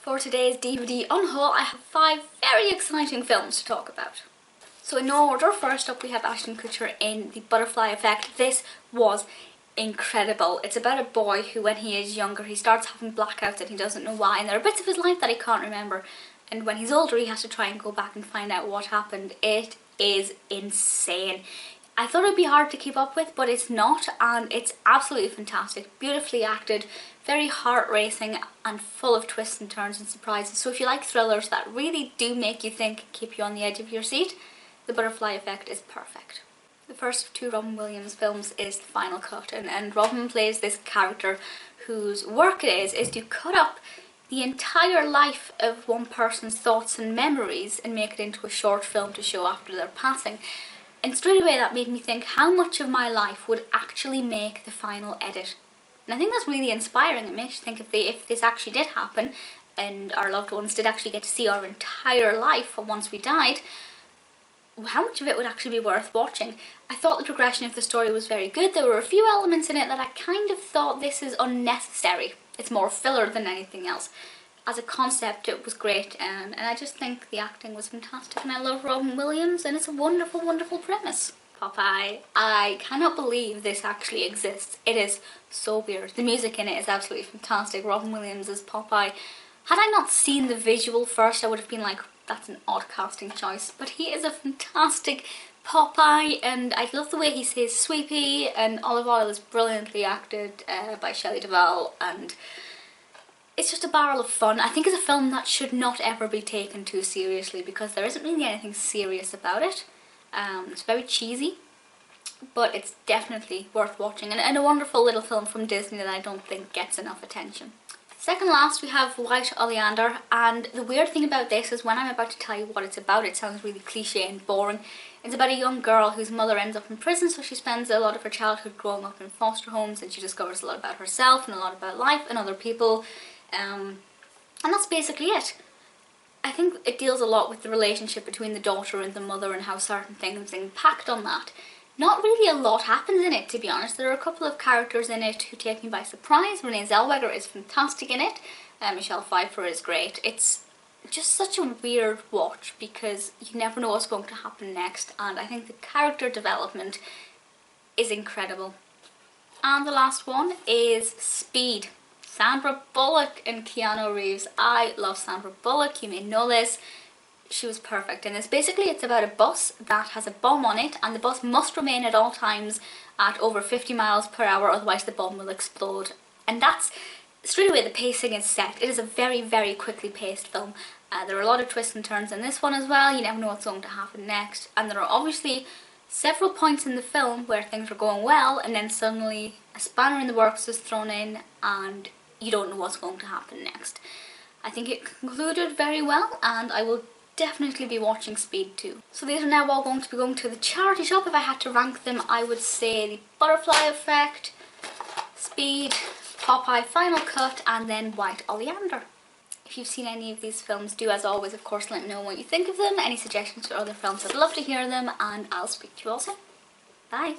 For today's DVD Unhaul, I have 5 very exciting films to talk about. So in no order, first up we have Ashton Kutcher in The Butterfly Effect. This was incredible. It's about a boy who, when he is younger, he starts having blackouts and he doesn't know why, and there are bits of his life that he can't remember, and when he's older he has to try and go back and find out what happened. It is insane. I thought it'd be hard to keep up with, but it's not, and it's absolutely fantastic. Beautifully acted, very heart-racing and full of twists and turns and surprises. So if you like thrillers that really do make you think, keep you on the edge of your seat, The Butterfly Effect is perfect. The first of 2 Robin Williams films is The Final Cut, and Robin plays this character whose work it is to cut up the entire life of one person's thoughts and memories and make it into a short film to show after their passing. And straight away that made me think, how much of my life would actually make the final edit? And I think that's really inspiring. It makes you think, if this actually did happen and our loved ones did actually get to see our entire life once we died, how much of it would actually be worth watching? I thought the progression of the story was very good. There were a few elements in it that I kind of thought this is unnecessary. It's more filler than anything else. As a concept it was great, and I just think the acting was fantastic, and I love Robin Williams, and it's a wonderful, wonderful premise. Popeye. I cannot believe this actually exists. It is so weird. The music in it is absolutely fantastic. Robin Williams as Popeye. Had I not seen the visual first, I would have been like, that's an odd casting choice, but he is a fantastic Popeye, and I love the way he says Swee'Pea, and Olive Oil is brilliantly acted by Shelley, Duvall, and it's just a barrel of fun. I think it's a film that should not ever be taken too seriously because there isn't really anything serious about it. It's very cheesy, but it's definitely worth watching, and a wonderful little film from Disney that I don't think gets enough attention. Second last we have Wright, Oleander, and the weird thing about this is when I'm about to tell you what it's about, it sounds really cliche and boring. It's about a young girl whose mother ends up in prison, so she spends a lot of her childhood growing up in foster homes, and she discovers a lot about herself and a lot about life and other people, and that's basically it. I think it deals a lot with the relationship between the daughter and the mother and how certain things impact on that. Not really a lot happens in it, to be honest. There are a couple of characters in it who take me by surprise. Renee Zellweger is fantastic in it. Michelle Pfeiffer is great. It's just such a weird watch because you never know what's going to happen next, and I think the character development is incredible. And the last one is Speed. Sandra Bullock and Keanu Reeves. I love Sandra Bullock, you may know this. She was perfect in this. Basically it's about a bus that has a bomb on it, and the bus must remain at all times at over 50 miles per hour, otherwise the bomb will explode. And that's, straight away the pacing is set. It is a very, very quickly paced film. There are a lot of twists and turns in this one as well. You never know what's going to happen next, and there are obviously several points in the film where things are going well and then suddenly a spanner in the works is thrown in and you don't know what's going to happen next. I think it concluded very well, and I will definitely be watching Speed too. So these are now all going to be going to the charity shop. If I had to rank them, I would say The Butterfly Effect, Speed, Popeye Final Cut, and then White Oleander. If you've seen any of these films, do as always of course let me know what you think of them. Any suggestions for other films, I'd love to hear them, and I'll speak to you all soon. Bye!